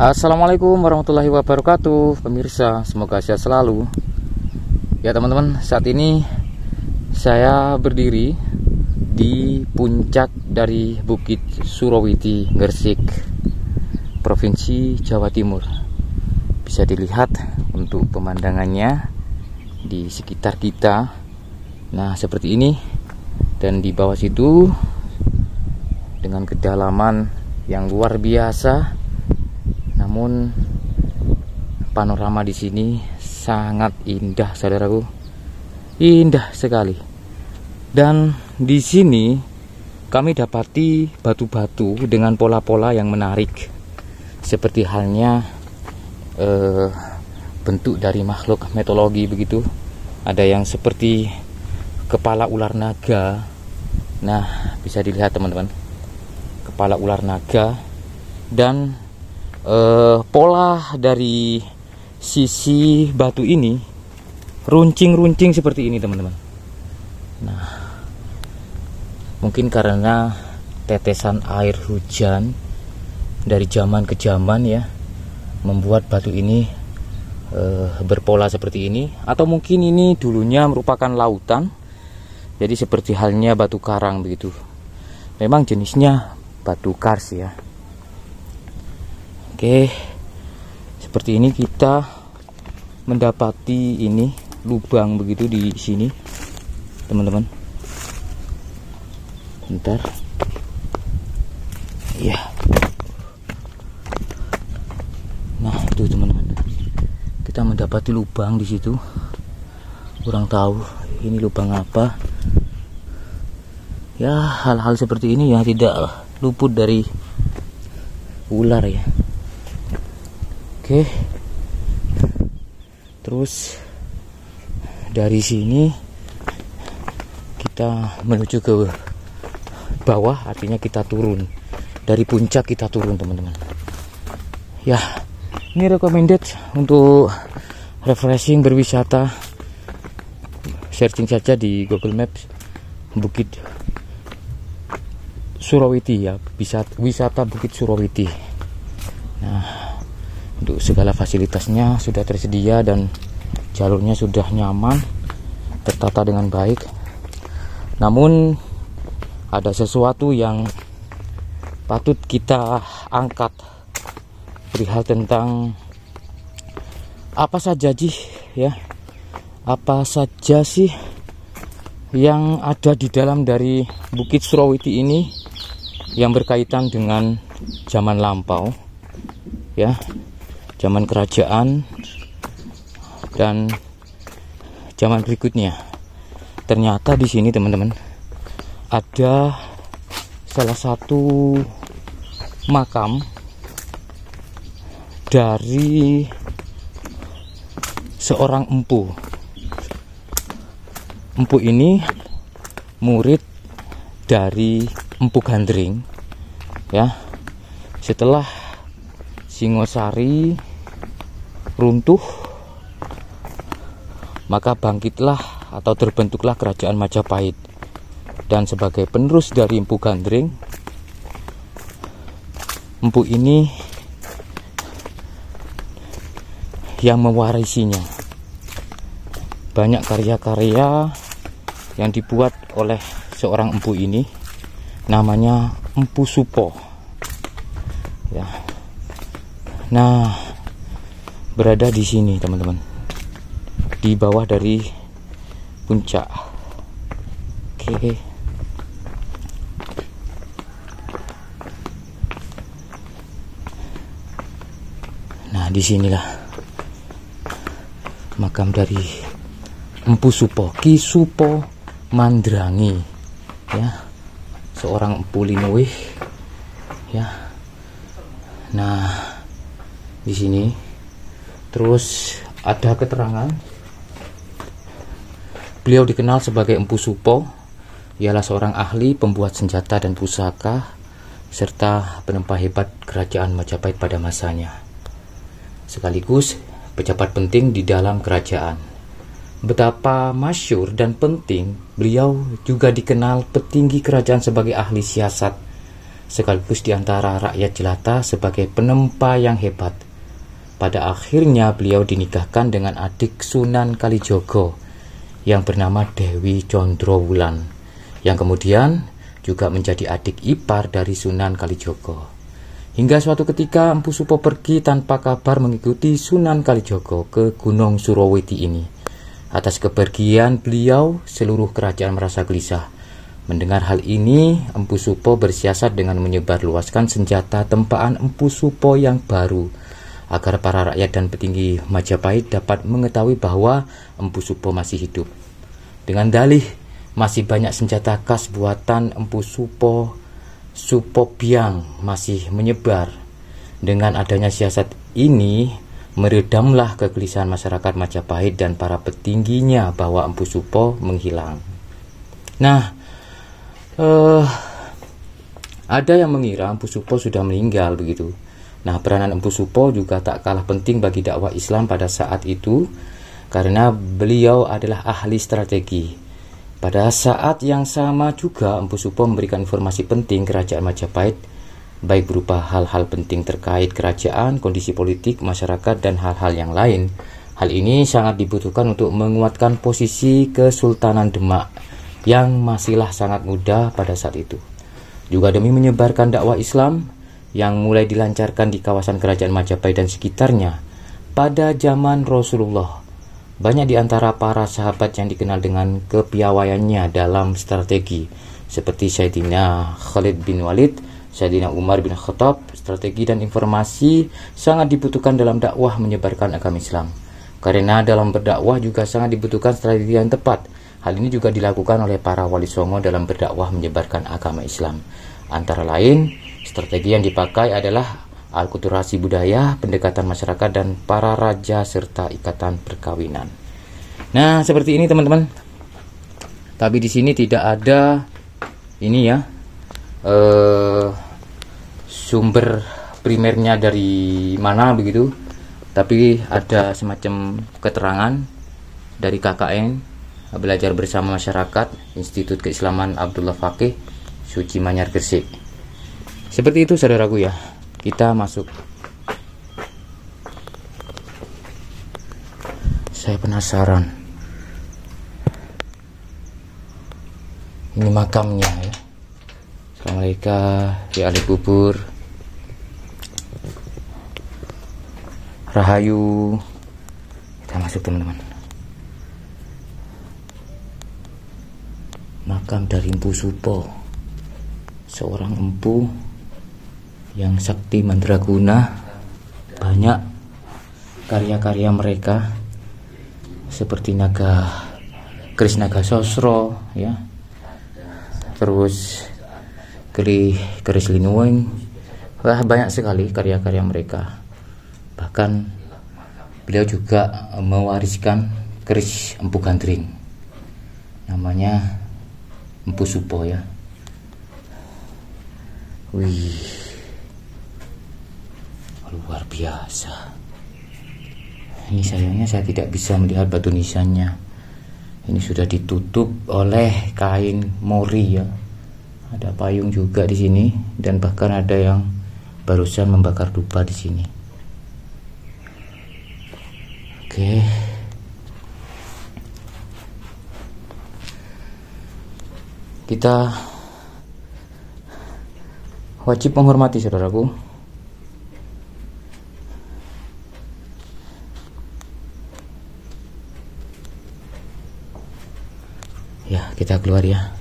Assalamualaikum warahmatullahi wabarakatuh, pemirsa, semoga sehat selalu. Ya teman-teman, saat ini saya berdiri di puncak dari Bukit Surawiti, Gresik, Provinsi Jawa Timur. Bisa dilihat untuk pemandangannya di sekitar kita. Nah, seperti ini. Dan di bawah situ dengan kedalaman yang luar biasa. Namun panorama di sini sangat indah, saudaraku. Indah sekali. Dan di sini kami dapati batu-batu dengan pola-pola yang menarik. Seperti halnya bentuk dari makhluk mitologi begitu. Ada yang seperti kepala ular naga. Nah, bisa dilihat teman-teman. Kepala ular naga dan pola dari sisi batu ini runcing-runcing seperti ini teman-teman. Nah, mungkin karena tetesan air hujan dari zaman ke zaman ya, membuat batu ini berpola seperti ini. Atau mungkin ini dulunya merupakan lautan, jadi seperti halnya batu karang begitu. Memang jenisnya batu kars ya. Oke, seperti ini kita mendapati ini lubang begitu di sini, teman-teman. Bentar, ya. Nah itu teman-teman, kita mendapati lubang di situ. Kurang tahu ini lubang apa. Ya, hal-hal seperti ini ya tidak luput dari ular ya. Oke, terus dari sini kita menuju ke bawah, artinya kita turun dari puncak, kita turun teman-teman. Ya, ini recommended untuk refreshing, berwisata. Searching saja di Google Maps Bukit Surawiti ya, wisata Bukit Surawiti. Nah, untuk segala fasilitasnya sudah tersedia dan jalurnya sudah nyaman, tertata dengan baik. Namun ada sesuatu yang patut kita angkat perihal tentang apa saja sih yang ada di dalam dari Bukit Surawiti ini yang berkaitan dengan zaman lampau ya, zaman kerajaan dan zaman berikutnya. Ternyata di sini teman-teman ada salah satu makam dari seorang empu. Empu ini murid dari Empu Gandring ya. Setelah Singosari runtuh, maka bangkitlah atau terbentuklah kerajaan Majapahit. Dan sebagai penerus dari Empu Gandring, empu ini yang mewarisinya. Banyak karya-karya yang dibuat oleh seorang empu ini, namanya Empu Supo ya. Nah, berada di sini teman-teman, di bawah dari puncak. Oke. Nah, disinilah makam dari Empu Supo, Ki Supo Mandrangi ya, seorang empu Linuwih ya. Nah, di sini terus ada keterangan beliau dikenal sebagai Empu Supo. Ialah seorang ahli pembuat senjata dan pusaka serta penempah hebat kerajaan Majapahit pada masanya, sekaligus pejabat penting di dalam kerajaan. Betapa masyhur dan penting beliau juga dikenal petinggi kerajaan sebagai ahli siasat sekaligus di antara rakyat jelata sebagai penempa yang hebat. Pada akhirnya beliau dinikahkan dengan adik Sunan Kalijogo yang bernama Dewi Condrowulan, yang kemudian juga menjadi adik ipar dari Sunan Kalijogo. Hingga suatu ketika Empu Supo pergi tanpa kabar mengikuti Sunan Kalijogo ke Gunung Suraweti ini. Atas kepergian beliau, seluruh kerajaan merasa gelisah. Mendengar hal ini, Empu Supo bersiasat dengan menyebarluaskan senjata tempaan Empu Supo yang baru, agar para rakyat dan petinggi Majapahit dapat mengetahui bahwa Empu Supo masih hidup. Dengan dalih masih banyak senjata khas buatan Empu Supo, Supobiang masih menyebar. Dengan adanya siasat ini, meredamlah kegelisahan masyarakat Majapahit dan para petingginya bahwa Empu Supo menghilang. Nah, ada yang mengira Empu Supo sudah meninggal begitu. Nah, peranan Empu Supo juga tak kalah penting bagi dakwah Islam pada saat itu, karena beliau adalah ahli strategi. Pada saat yang sama juga Empu Supo memberikan informasi penting kerajaan Majapahit, baik berupa hal-hal penting terkait kerajaan, kondisi politik, masyarakat, dan hal-hal yang lain. Hal ini sangat dibutuhkan untuk menguatkan posisi Kesultanan Demak yang masihlah sangat muda pada saat itu. Juga demi menyebarkan dakwah Islam yang mulai dilancarkan di kawasan kerajaan Majapahit dan sekitarnya pada zaman Rasulullah. Banyak di antara para sahabat yang dikenal dengan kepiawaiannya dalam strategi, seperti Sayyidina Khalid bin Walid, Sayyidina Umar bin Khattab. Strategi dan informasi sangat dibutuhkan dalam dakwah menyebarkan agama Islam, karena dalam berdakwah juga sangat dibutuhkan strategi yang tepat. Hal ini juga dilakukan oleh para wali songo dalam berdakwah menyebarkan agama Islam. Antara lain, strategi yang dipakai adalah alkulturasi budaya, pendekatan masyarakat, dan para raja serta ikatan perkawinan. Nah, seperti ini teman-teman. Tapi di sini tidak ada ini ya, sumber primernya dari mana begitu. Tapi ada semacam keterangan dari KKN, Belajar Bersama Masyarakat, Institut Keislaman Abdullah Fakih, Suci Manyar Gresik. Seperti itu saudaraku ya. Kita masuk. Saya penasaran. Ini makamnya ya. Assalamualaikum ya ahli kubur. Rahayu. Kita masuk teman-teman. Makam dari Empu Supo, seorang empu yang sakti mandraguna. Banyak karya-karya mereka seperti Keris Naga Sosro ya, terus Keris Linuwing. Wah, banyak sekali karya-karya mereka. Bahkan beliau juga mewariskan keris Empu Gandring, namanya Empu Supo ya. Wih, luar biasa. Ini sayangnya saya tidak bisa melihat batu nisannya. Ini sudah ditutup oleh kain mori ya. Ada payung juga di sini, dan bahkan ada yang barusan membakar dupa di sini. Oke. Kita wajib menghormati saudaraku. Ya, kita keluar ya.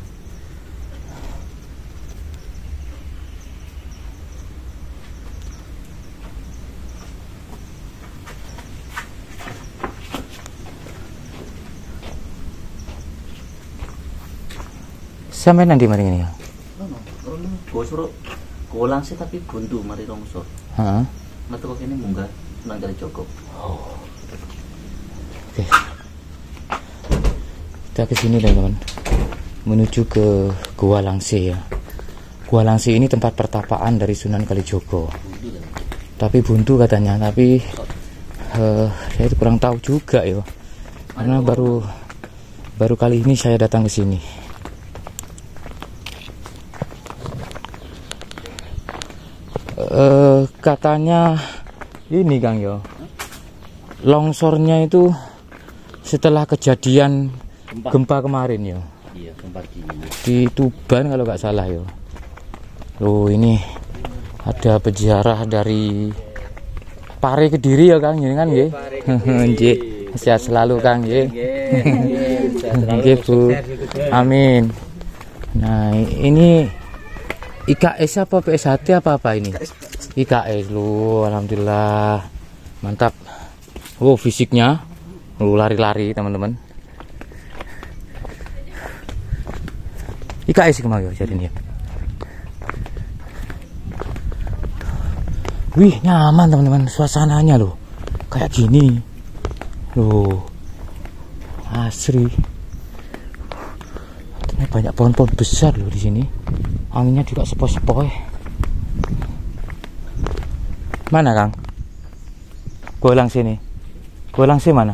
Sampai nanti mari ini ya. Gue suruh ulang sih tapi buntu mari rongsor. Heeh. Metu kok ini munggah nang cukup. Oh. Oke. Kita ke sini teman-teman. Menuju ke Gua Langse ya. Gua Langse ini tempat pertapaan dari Sunan Kalijogo. Tapi buntu katanya, tapi saya kurang tahu juga ya. Karena baru kali ini saya datang ke sini. katanya ini Kang yo, longsornya itu setelah kejadian gempa kemarin yo. Iya, gempa gini. Di Tuban kalau nggak salah yo. Loh ini ada peziarah dari Pare Kediri ya Kang, ini kan nggih. Nggih. Sehat selalu Kang nggih. Nggih Bu. Amin. Nah, ini IKS apa PSHT apa ini? IKS lu, alhamdulillah. Mantap. Oh, fisiknya lu lari-lari teman-teman. IKS kemana jadi nih? Wih, nyaman teman-teman, suasananya loh. Kayak gini. Loh. Asri. Ini banyak pohon-pohon besar loh di sini. Anginnya juga sepoi-sepoi. Mana Kang? Golang sini. Golang sini mana?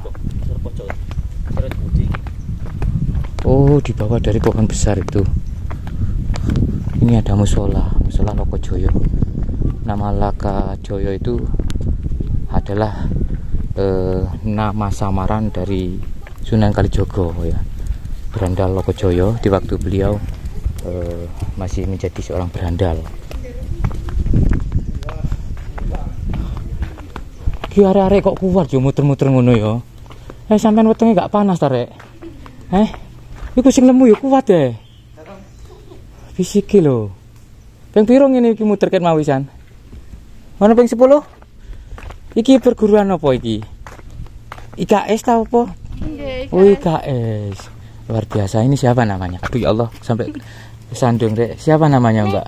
Oh, di bawah dari pohon besar itu. Ini ada musola Lokojoyo. Nama Lokojoyo itu adalah nama samaran dari Sunan Kalijogo ya. Berandal Lokojoyo di waktu beliau masih menjadi seorang berandal. Ki arek-arek kok kuat yo muter-muter ngono yo. Sampean wetenge gak panas ta, Rek? Iku sing lemu yo kuat deh. Fisiki lho. Ping piro ngene iki muter ket mawisan? Mana ping 10? Iki perguruan apa iki? IKS ta apa? Oh, IKS. Luar biasa. Ini siapa namanya? Aduh ya Allah, sampai sandung Rek. Siapa namanya, Mbak?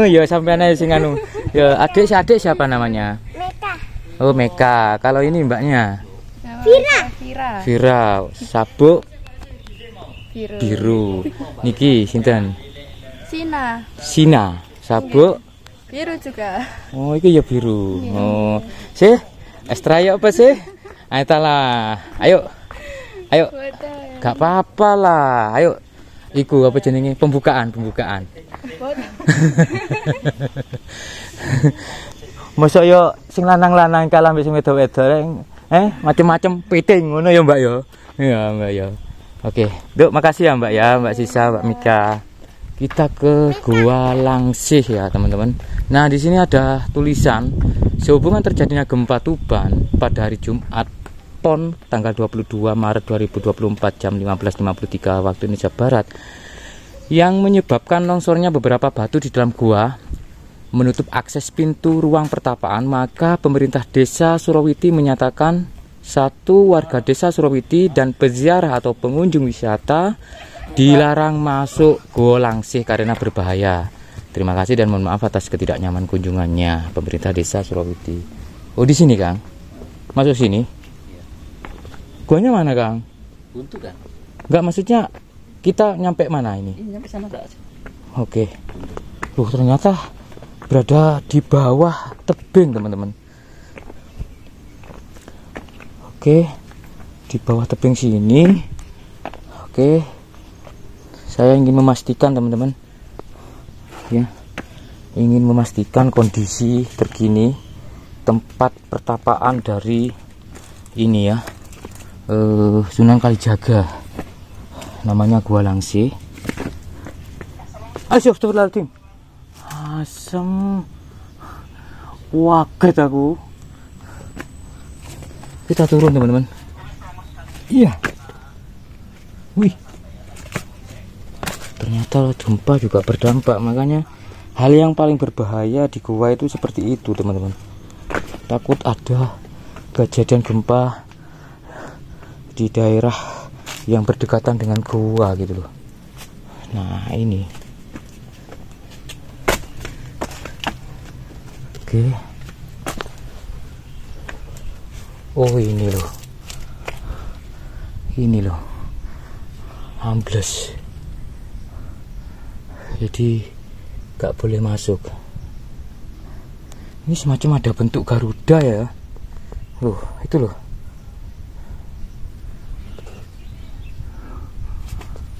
Ya sampean ae sing anu. Ya adik siapa namanya? Meka. Oh, Meka. Kalau ini mbaknya? Vira. Sabuk biru. Niki sinten? Sina. Sabuk biru juga. Oh, iki ya biru. Oh. Sih, Estraya apa sih? Ayolah. Ayo. Gak apa-apa lah. Ayo. Iku apa jenenge? Pembukaan. Mosok yo sing lanang-lanang kalah mbek sing wedok-wedok macem-macem piting ngono ya Mbak ya. Iya Mbak ya. Oke, Duk, makasih ya Mbak ya, Mbak Sisa, Mbak Mika. Kita ke Gua Langsih ya, teman-teman. Nah, di sini ada tulisan sehubungan terjadinya gempa Tuban pada hari Jumat Pon tanggal 22 Maret 2024 jam 15.53 waktu Indonesia Barat yang menyebabkan longsornya beberapa batu di dalam gua menutup akses pintu ruang pertapaan, maka pemerintah desa Surawiti menyatakan satu warga desa Surawiti dan peziarah atau pengunjung wisata dilarang masuk Gua Langsih karena berbahaya. Terima kasih dan mohon maaf atas ketidaknyaman kunjungannya. Pemerintah desa Surawiti. Oh, di sini Kang? Masuk sini? Guanya mana Kang? Buntu kan? Enggak, maksudnya kita nyampe mana ini? Nyampe sana enggak? Oke. Loh, ternyata berada di bawah tebing teman-teman. Oke, di bawah tebing sini. Oke, saya ingin memastikan teman-teman ya, ingin memastikan kondisi terkini tempat pertapaan dari ini ya, Sunan Kalijaga, namanya Gua Langsih. Astagfirullahaladzim, asem waget aku. Kita turun teman-teman. Iya. Wih. Ternyata gempa juga berdampak, makanya hal yang paling berbahaya di gua itu seperti itu teman-teman. Takut ada kejadian gempa di daerah yang berdekatan dengan gua gitu loh. Nah ini. Oke. Oh ini loh, ambles, jadi gak boleh masuk. Ini semacam ada bentuk Garuda ya, loh itu loh.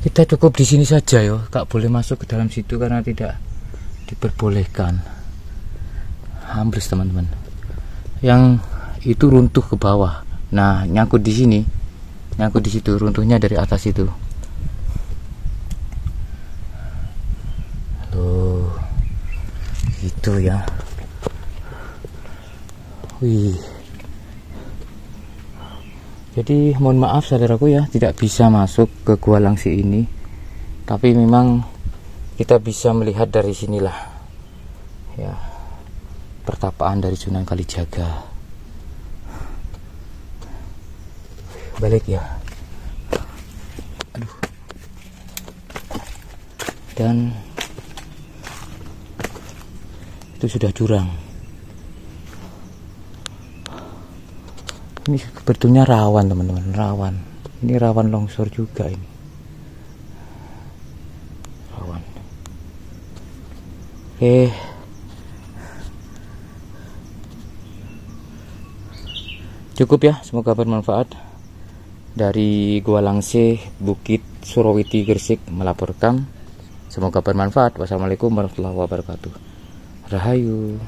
Kita cukup di sini saja ya, gak boleh masuk ke dalam situ karena tidak diperbolehkan. ambles teman-teman. Yang itu runtuh ke bawah. Nah, nyangkut di sini, nyangkut di situ, runtuhnya dari atas itu. Loh, gitu ya. Wih. Jadi mohon maaf saudaraku ya, tidak bisa masuk ke Gua Langse ini. Tapi memang kita bisa melihat dari sinilah ya, pertapaan dari Sunan Kalijaga. Balik ya. Aduh. Dan itu sudah jurang. Ini sebetulnya rawan teman-teman, rawan. Ini rawan longsor juga ini. Rawan. Oke. Cukup ya, semoga bermanfaat. Dari Gua Langse, Bukit Surawiti, Gresik melaporkan. Semoga bermanfaat. Wassalamualaikum warahmatullahi wabarakatuh. Rahayu.